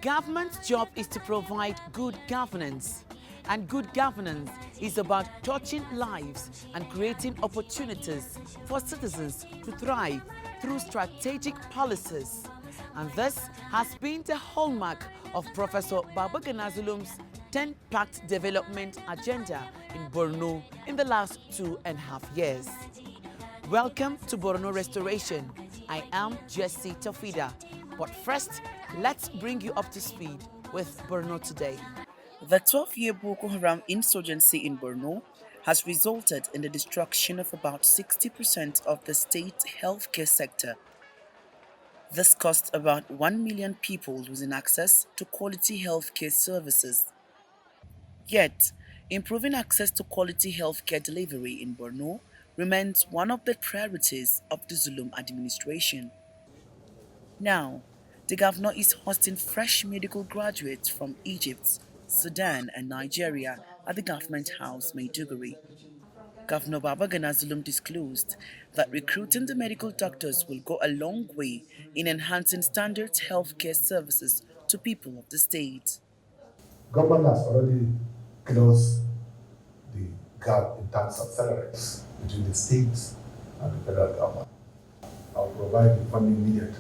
Government's job is to provide good governance. And good governance is about touching lives and creating opportunities for citizens to thrive through strategic policies. And this has been the hallmark of Professor Babagana Zulum's 10-pact development agenda in Borno in the last 2.5 years. Welcome to Borno Restoration. I am Jessie Tofida. But first, let's bring you up to speed with Borno today. The 12-year Boko Haram insurgency in Borno has resulted in the destruction of about 60% of the state healthcare sector. This cost about 1 million people losing access to quality healthcare services. Yet, improving access to quality healthcare delivery in Borno remains one of the priorities of the Zulum administration. Now, the governor is hosting fresh medical graduates from Egypt, Sudan and Nigeria at the Government House, Maiduguri. Governor Babagana Zulum disclosed that recruiting the medical doctors will go a long way in enhancing standard healthcare services to people of the state. Government has already closed the gap in terms of salaries between the states and the federal government. I will provide the funding needed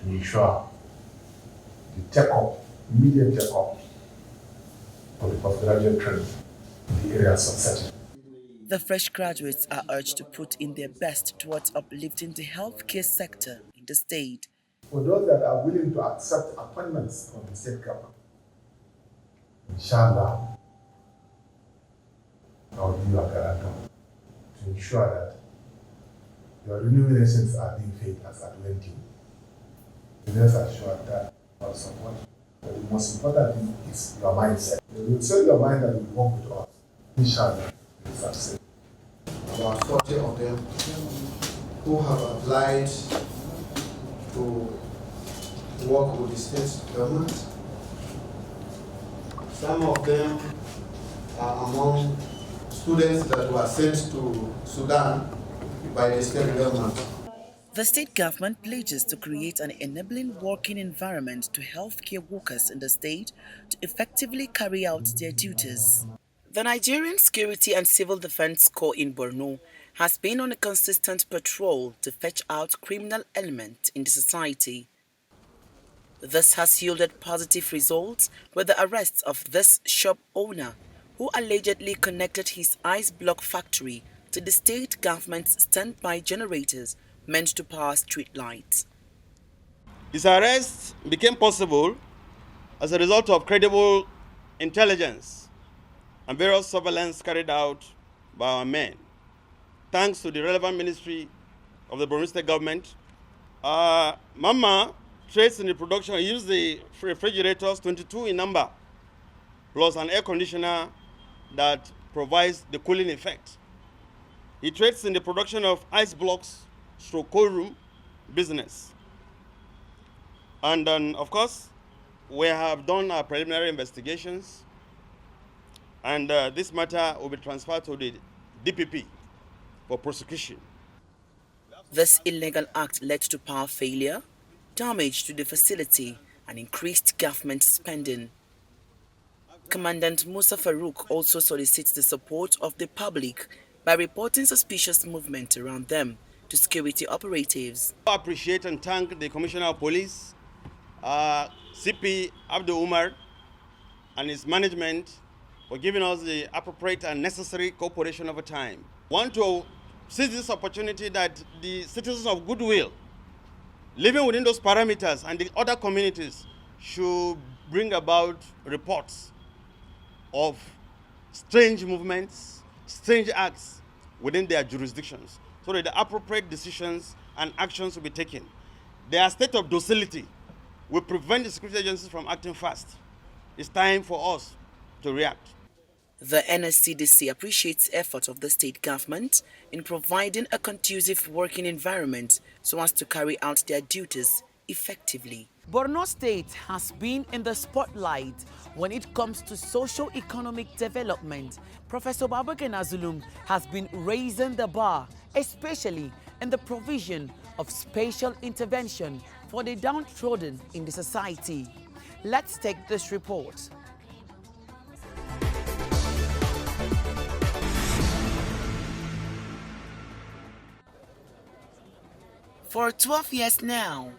to ensure the immediate check-up for the postgraduate training in the areas of setting. The fresh graduates are urged to put in their best towards uplifting the healthcare sector in the state. For those that are willing to accept appointments from the state government, inshallah, I will give you a guarantee to ensure that your remunerations are being paid as at when due. Rest assured that our support. But the most important thing is your mindset. You will set your mind that you work with us. Inshallah, you will succeed. About 40 of them who have applied to work with the state government. Some of them are among students that were sent to Sudan by the state government. The state government pledges to create an enabling working environment to healthcare workers in the state to effectively carry out their duties. The Nigerian Security and Civil Defense Corps in Borno has been on a consistent patrol to fetch out criminal elements in the society. This has yielded positive results with the arrest of this shop owner who allegedly connected his ice block factory to the state government's standby generators meant to power street lights. His arrest became possible as a result of credible intelligence and various surveillance carried out by our men. Thanks to the relevant ministry of the Borno State Government, Mama trades in the production, used the refrigerators, 22 in number, plus an air conditioner that provides the cooling effect. He trades in the production of ice blocks, cold room business. And then, of course, we have done our preliminary investigations, and this matter will be transferred to the DPP for prosecution. This illegal act led to power failure, damage to the facility, and increased government spending. Commandant Musa Farouk also solicits the support of the public by reporting suspicious movement around them to security operatives. I appreciate and thank the Commissioner of Police, CP Abdul Umar, and his management for giving us the appropriate and necessary cooperation over time. I want to seize this opportunity that the citizens of goodwill living within those parameters and the other communities should bring about reports of strange movements, strange acts within their jurisdictions, so that the appropriate decisions and actions will be taken. Their state of docility will prevent the security agencies from acting fast. It's time for us to react. The NSCDC appreciates the effort of the state government in providing a conducive working environment so as to carry out their duties effectively. Borno State has been in the spotlight when it comes to socio-economic development. Professor Babagana Zulum has been raising the bar, especially in the provision of spatial intervention for the downtrodden in the society. Let's take this report. For 12 years now,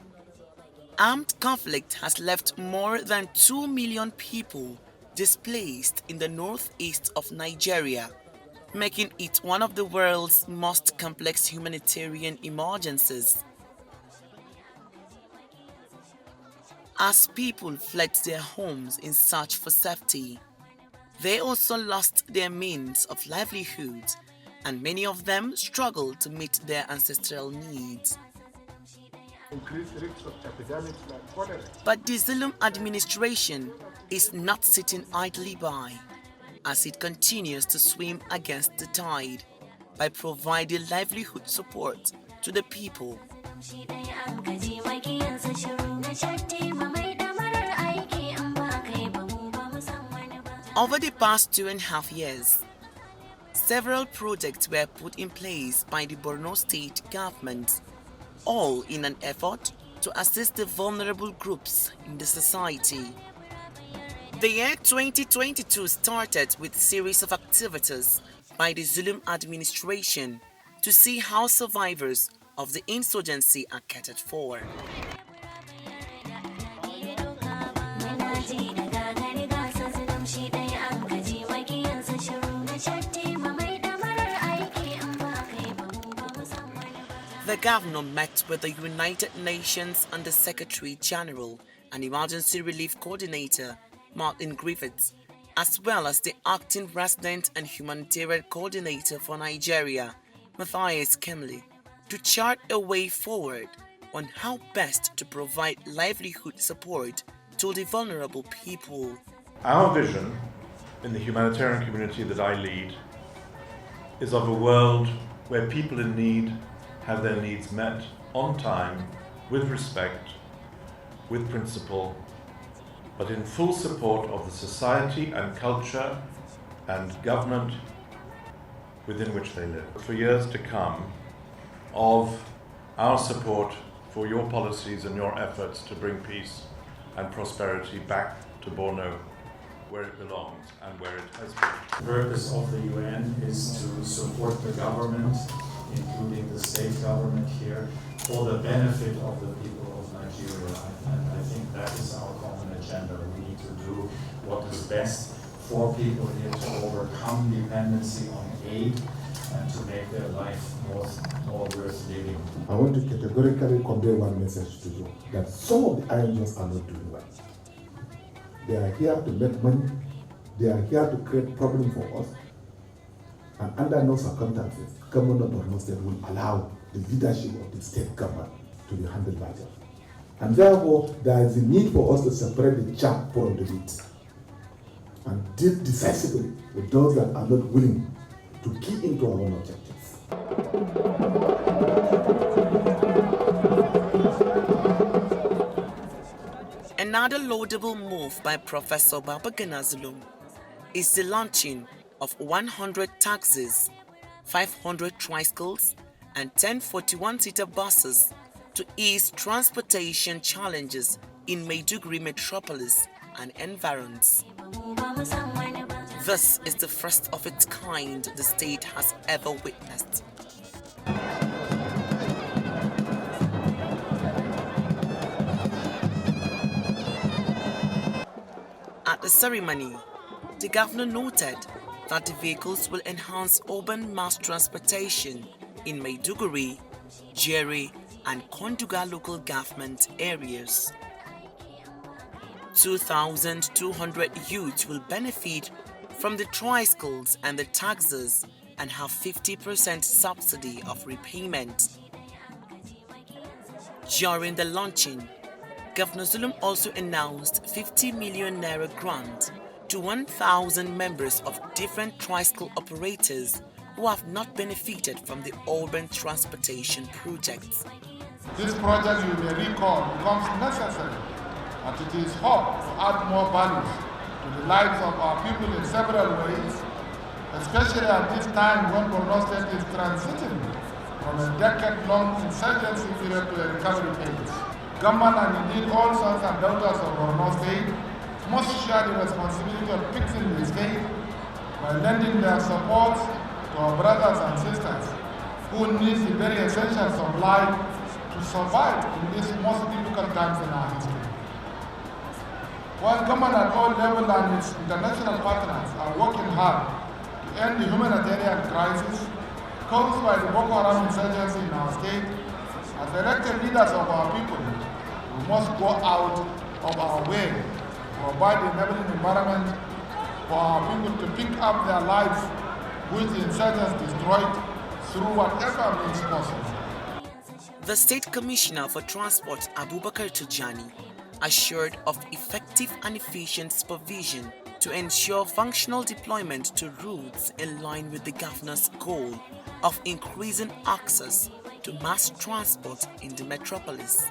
armed conflict has left more than 2 million people displaced in the northeast of Nigeria, making it one of the world's most complex humanitarian emergencies. As people fled their homes in search for safety, they also lost their means of livelihood, and many of them struggled to meet their ancestral needs. Increased risks of epidemics like cholera. But the Zulum administration is not sitting idly by, as it continues to swim against the tide by providing livelihood support to the people. Over the past 2.5 years, several projects were put in place by the Borno State Government, all in an effort to assist the vulnerable groups in the society. The year 2022 started with a series of activities by the Zulum Administration to see how survivors of the insurgency are catered for. The governor met with the United Nations Under Secretary General and Emergency Relief Coordinator Martin Griffiths, as well as the acting resident and humanitarian coordinator for Nigeria, Matthias Kemley, to chart a way forward on how best to provide livelihood support to the vulnerable people. Our vision in the humanitarian community that I lead is of a world where people in need have their needs met on time, with respect, with principle, but in full support of the society and culture and government within which they live. For years to come, of our support for your policies and your efforts to bring peace and prosperity back to Borno, where it belongs and where it has been. The purpose of the UN is to support the government, including the state government here, for the benefit of the people of Nigeria. And I think that is our common agenda. We need to do what is best for people here to overcome dependency on aid and to make their life more worth living. I want to categorically convey one message to you, that some of the INGOs are not doing well. They are here to make money, they are here to create problems for us, and under no circumstances, Governor of Borno State will allow the leadership of the state government to be handled by them. And therefore, there is a need for us to separate the chaff from the wheat and deal decisively with those that are not willing to key into our own objectives. Another laudable move by Professor Babagana Zulum is the launching of 100 taxis, 500 tricycles, and 10 41-seater buses to ease transportation challenges in Maiduguri metropolis and environs. This is the first of its kind the state has ever witnessed. At the ceremony, the governor noted that the vehicles will enhance urban mass transportation in Maiduguri, Jere, and Konduga local government areas. 2,200 youths will benefit from the tricycles and the taxis and have 50% subsidy of repayment. During the launching, Governor Zulum also announced 50 million naira grant to 1,000 members of different tricycle operators who have not benefited from the urban transportation projects. This project, you may recall, becomes necessary and it is hoped to add more values to the lives of our people in several ways, especially at this time when Borno State is transiting from a decade-long insurgency period to a recovery phase. government and indeed all sons and daughters of Borno State must share the responsibility of fixing the state by lending their support to our brothers and sisters who need the very essentials of life to survive in these most difficult times in our history. While government at all levels and its international partners are working hard to end the humanitarian crisis caused by the Boko Haram insurgency in our state, as elected leaders of our people, we must go out of our way to provide the enabling environment for our people to pick up their lives which the insurgents destroyed through whatever means possible. The State Commissioner for Transport, Abubakar Tijani, assured of effective and efficient supervision to ensure functional deployment to routes in line with the Governor's goal of increasing access to mass transport in the metropolis.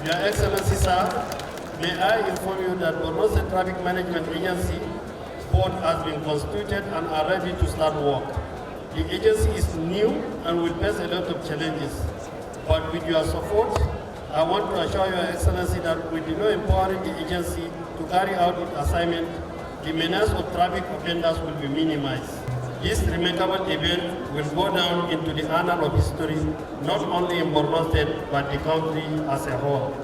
Your Excellency, sir, may I inform you that Borno State Traffic Management Agency board has been constituted and are ready to start work. The agency is new and will face a lot of challenges, but with your support, I want to assure Your Excellency that with the law empowering the agency to carry out its assignment, the menace of traffic offenders will be minimized. This remarkable event will go down into the annals of history, not only in Borno State, but the country as a whole.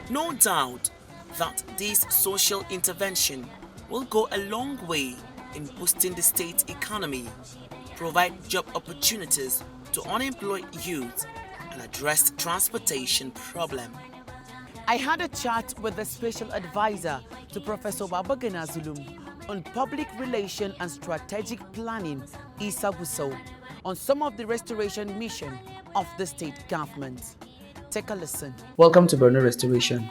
No doubt that this social intervention will go a long way in boosting the state's economy, provide job opportunities to unemployed youth, and address the transportation problem. I had a chat with the Special Advisor to Professor Babagana Zulum on Public Relation and Strategic Planning, Gusau, on some of the restoration mission of the state government. Take a listen. Welcome to Borno Restoration.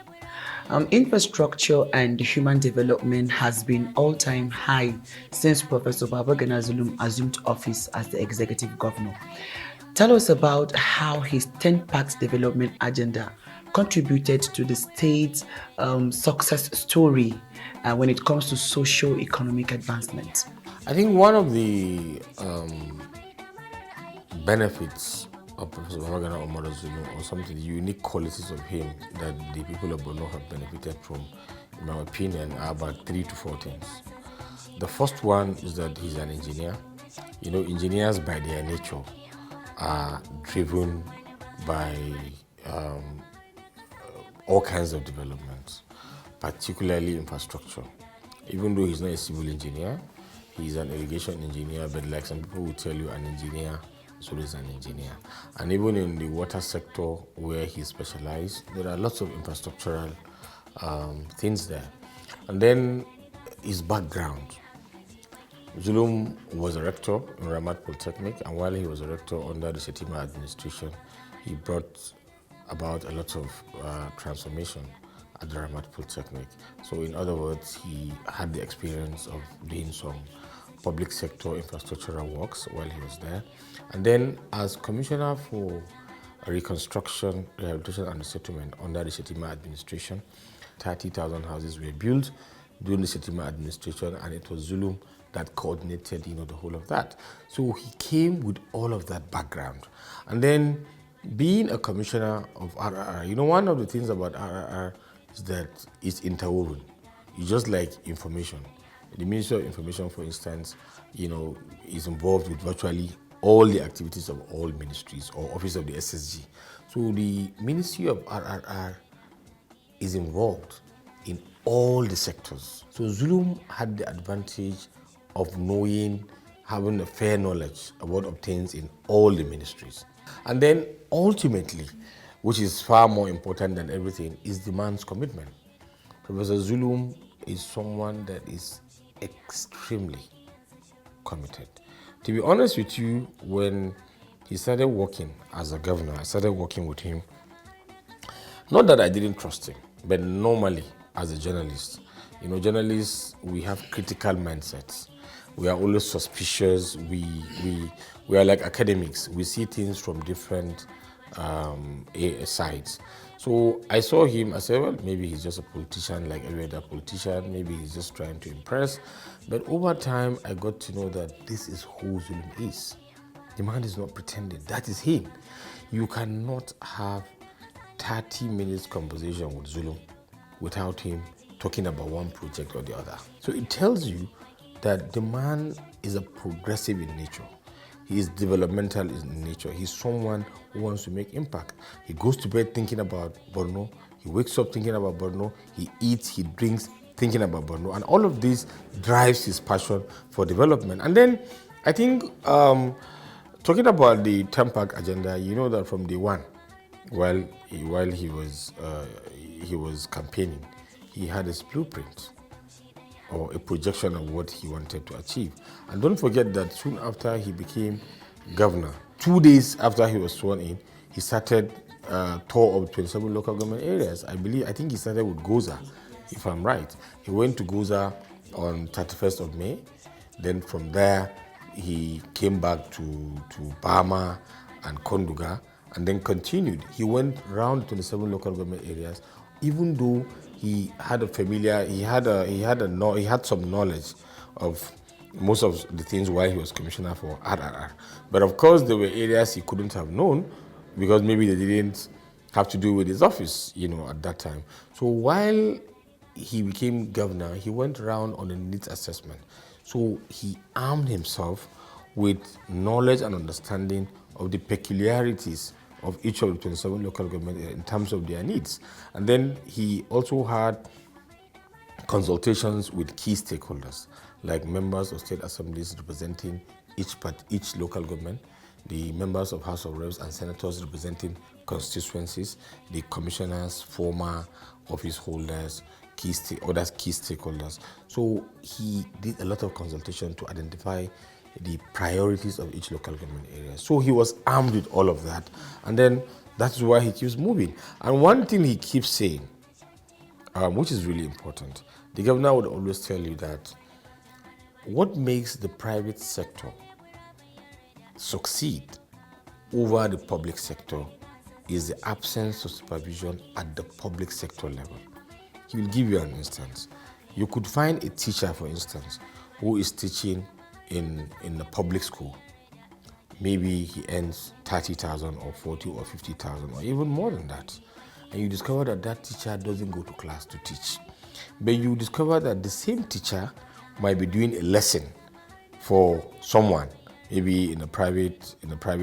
Infrastructure and human development has been all-time high since Professor Babagana Zulum assumed office as the executive governor. Tell us about how his 10-part development agenda contributed to the state's success story when it comes to socio-economic advancement. I think one of the benefits of Professor Babagana Zulum, or some of the unique qualities of him that the people of Borno have benefited from, in my opinion, are about 3 to 4 things. The first one is that he's an engineer. You know, engineers by their nature are driven by all kinds of developments, particularly infrastructure. Even though he's not a civil engineer, he's an irrigation engineer, but like some people will tell you, an engineer is always an engineer. And even in the water sector where he specialized, there are lots of infrastructural things there. And then his background. Zulum was a rector in Ramat Polytechnic, and while he was a rector under the Resettlement Administration, he brought about a lot of transformation at the Ramat Polytechnic. So in other words, he had the experience of doing some public sector infrastructural works while he was there. And then as Commissioner for Reconstruction, Rehabilitation and Resettlement under the Resettlement Administration, 30,000 houses were built during the Resettlement Administration, and it was Zulum that coordinated, the whole of that. So he came with all of that background. And then being a commissioner of RRR, one of the things about RRR is that it's interwoven. It's just like information. The Ministry of Information, for instance, is involved with virtually all the activities of all ministries or office of the SSG. So the Ministry of RRR is involved in all the sectors. So Zulum had the advantage of having a fair knowledge of what obtains in all the ministries. And then ultimately, which is far more important than everything, is the man's commitment. Professor Zulum is someone that is extremely committed. To be honest with you, when he started working as a governor, I started working with him. Not that I didn't trust him, but normally as a journalist, journalists, we have critical mindsets. We are always suspicious. We are like academics. We see things from different sides. So I saw him, I said, well, maybe he's just a politician like every other politician. Maybe he's just trying to impress. But over time, I got to know that this is who Zulum is. The man is not pretending. That is him. You cannot have 30 minutes conversation with Zulum without him talking about one project or the other. So it tells you that the man is a progressive in nature. He is developmental in nature. He's someone who wants to make impact. He goes to bed thinking about Borno. He wakes up thinking about Borno. He eats, he drinks, thinking about Borno. And all of this drives his passion for development. And then I think talking about the 10-pack agenda, you know that from day one, while he was campaigning, he had his blueprint or a projection of what he wanted to achieve. And don't forget that soon after he became governor, 2 days after he was sworn in, he started a tour of 27 local government areas. I think he started with Gusau, if I'm right. He went to Gusau on 31st of May. Then from there, he came back to Bama and Konduga, and then continued. He went around 27 local government areas, even though he had some knowledge of most of the things while he was commissioner for RRR. But of course, there were areas he couldn't have known because maybe they didn't have to do with his office, at that time. So while he became governor, he went around on a needs assessment. So he armed himself with knowledge and understanding of the peculiarities of each of the 27 local government in terms of their needs. And then he also had consultations with key stakeholders, like members of state assemblies representing each local government, the members of House of Reps and senators representing constituencies, the commissioners, former office holders, other key stakeholders. So he did a lot of consultation to identify the priorities of each local government area. So he was armed with all of that. And then that's why he keeps moving. And one thing he keeps saying, which is really important, the governor would always tell you that what makes the private sector succeed over the public sector is the absence of supervision at the public sector level. He will give you an instance. You could find a teacher, for instance, who is teaching in the public school. Maybe he earns 30,000 or 40 or 50,000 or even more than that. And you discover that that teacher doesn't go to class to teach. But you discover that the same teacher might be doing a lesson for someone, maybe in a private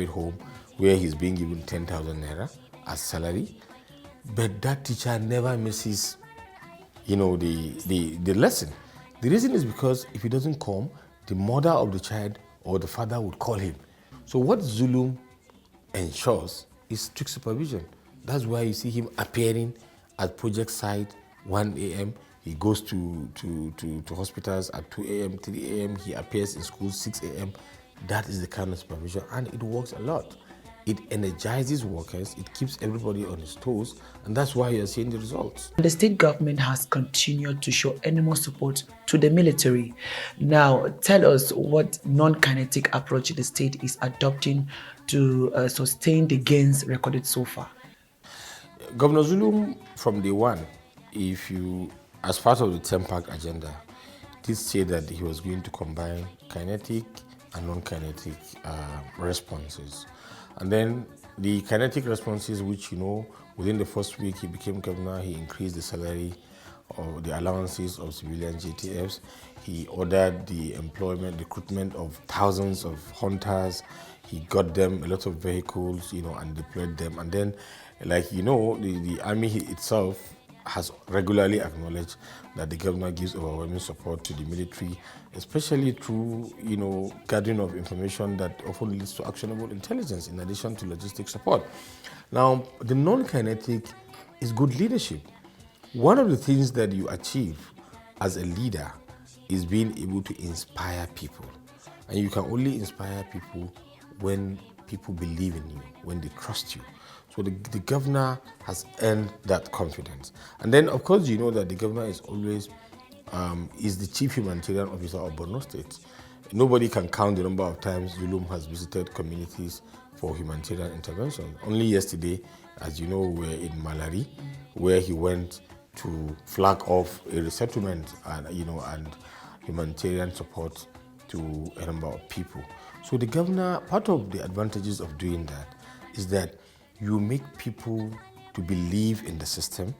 home where he's being given 10,000 naira as salary. But that teacher never misses, the lesson. The reason is because if he doesn't come, the mother of the child or the father would call him. So what Zulum ensures is strict supervision. That's why you see him appearing at project site 1 a.m. He goes to hospitals at 2 a.m., 3 a.m. He appears in schools 6 a.m. That is the kind of supervision, and it works a lot. It energizes workers, it keeps everybody on his toes, and that's why you're seeing the results. The state government has continued to show enormous support to the military. Now, tell us what non-kinetic approach the state is adopting to sustain the gains recorded so far. Governor Zulum, from day one, as part of the 10-pack agenda, did say that he was going to combine kinetic and non-kinetic responses. And then the kinetic responses, which, within the first week he became governor, he increased the salary or the allowances of civilian JTFs. He ordered the recruitment of thousands of hunters. He got them a lot of vehicles, and deployed them. And then, the army itself has regularly acknowledged that the governor gives overwhelming support to the military, especially through, gathering of information that often leads to actionable intelligence in addition to logistic support. Now, the non-kinetic is good leadership. One of the things that you achieve as a leader is being able to inspire people. And you can only inspire people when people believe in you, when they trust you. So the governor has earned that confidence. And then, of course, you know that the governor is always is the chief humanitarian officer of Borno State. Nobody can count the number of times Zulum has visited communities for humanitarian intervention. Only yesterday, as you know, we're in Malari, where he went to flag off a resettlement and humanitarian support to a number of people. So the governor, part of the advantages of doing that is that you make people to believe in the system,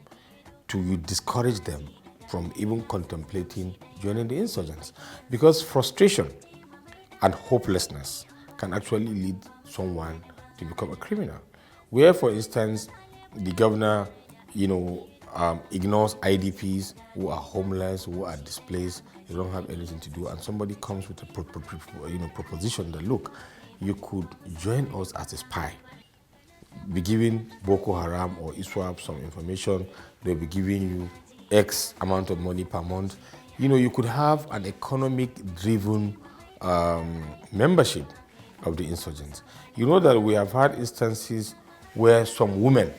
to discourage them from even contemplating joining the insurgents. Because frustration and hopelessness can actually lead someone to become a criminal. Where, for instance, the governor, ignores IDPs who are homeless, who are displaced, they don't have anything to do, and somebody comes with a proposition that, look, you could join us as a spy, be giving Boko Haram or ISWAP some information, they'll be giving you X amount of money per month. You could have an economic-driven membership of the insurgents. You know that we have had instances where some women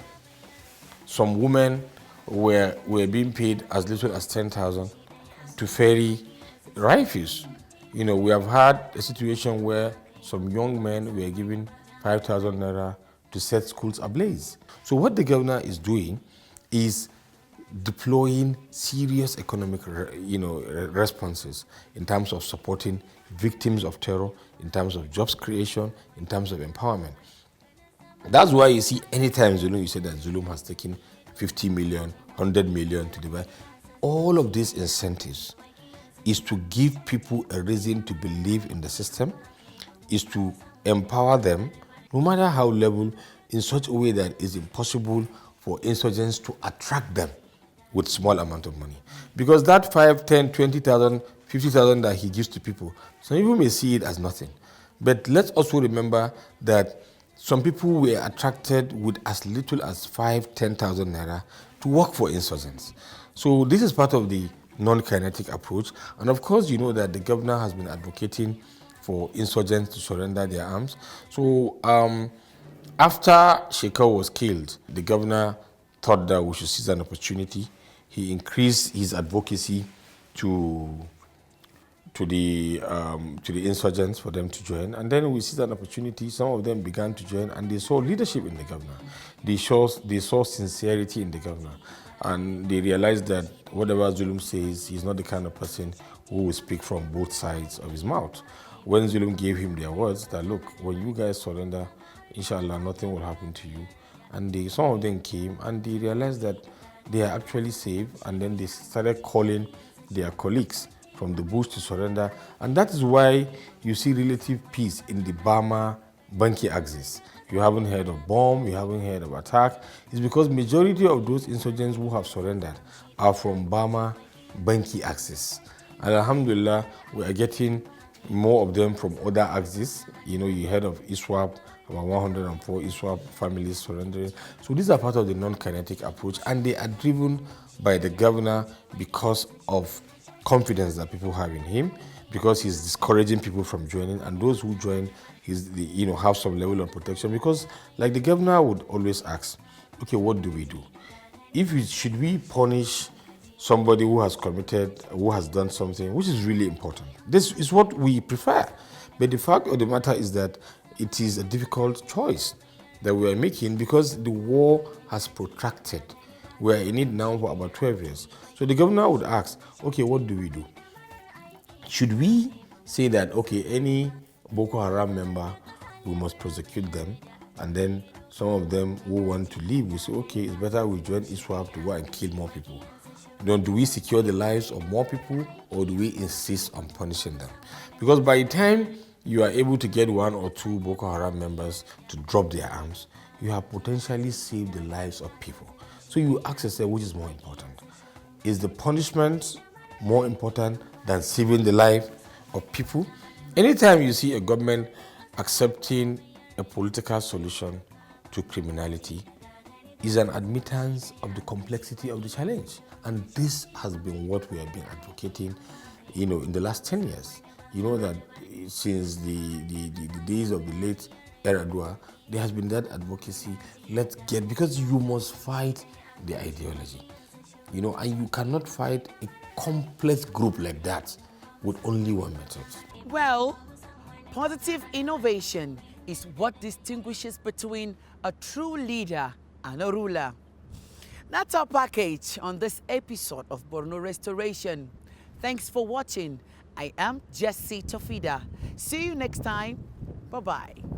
were being paid as little as 10,000 to ferry rifles. We have had a situation where some young men were given 5,000 naira to set schools ablaze. So what the governor is doing is deploying serious economic responses in terms of supporting victims of terror, in terms of jobs creation, in terms of empowerment. That's why you see anytime you say that Zulum has taken 50 million, 100 million to divide. All of these incentives is to give people a reason to believe in the system, is to empower them, no matter how level, in such a way that it's impossible for insurgents to attract them with small amount of money. Because that 5, 10, 20,000, 50,000 that he gives to people, some people may see it as nothing. But let's also remember that some people were attracted with as little as 5, 10,000 naira to work for insurgents. So this is part of the non-kinetic approach. And of course, you know that the governor has been advocating for insurgents to surrender their arms. So after Shekhar was killed, the governor thought that we should seize an opportunity. He increased his advocacy to the insurgents for them to join, and then we seized an opportunity. Some of them began to join, and they saw leadership in the governor. They saw sincerity in the governor, and they realized that whatever Zulum says, he's not the kind of person who will speak from both sides of his mouth. When Zulum gave him their words that, look, when you guys surrender, inshallah, nothing will happen to you. And some of them came and they realized that they are actually safe, and then they started calling their colleagues from the bush to surrender. And that is why you see relative peace in the Bama-Banki axis. You haven't heard of bomb, you haven't heard of attack. It's because majority of those insurgents who have surrendered are from Bama-Banki axis. And alhamdulillah, we are getting more of them from other axes. You heard of ISWAP, about 104 ISWAP families surrendering. So these are part of the non-kinetic approach, and they are driven by the governor because of confidence that people have in him, because he's discouraging people from joining, and those who join have some level of protection. Because like the governor would always ask, okay, what do we do? Should we punish somebody who has done something, which is really important? This is what we prefer. But the fact of the matter is that it is a difficult choice that we are making, because the war has protracted. We are in it now for about 12 years. So the governor would ask, okay, what do we do? Should we say that, okay, any Boko Haram member, we must prosecute them, and then some of them who want to leave, we say, okay, it's better we join ISWAP to go and kill more people. Then do we secure the lives of more people, or do we insist on punishing them? Because by the time you are able to get 1 or 2 Boko Haram members to drop their arms, you have potentially saved the lives of people. So you ask yourself, which is more important? Is the punishment more important than saving the life of people? Anytime you see a government accepting a political solution to criminality, is an admittance of the complexity of the challenge. And this has been what we have been advocating, in the last 10 years. You know that since the days of the late Eradua, there has been that advocacy. Because you must fight the ideology, and you cannot fight a complex group like that with only one method. Well, positive innovation is what distinguishes between a true leader and a ruler. That's our package on this episode of Borno Restoration. Thanks for watching. I am Jessie Tofida. See you next time. Bye-bye.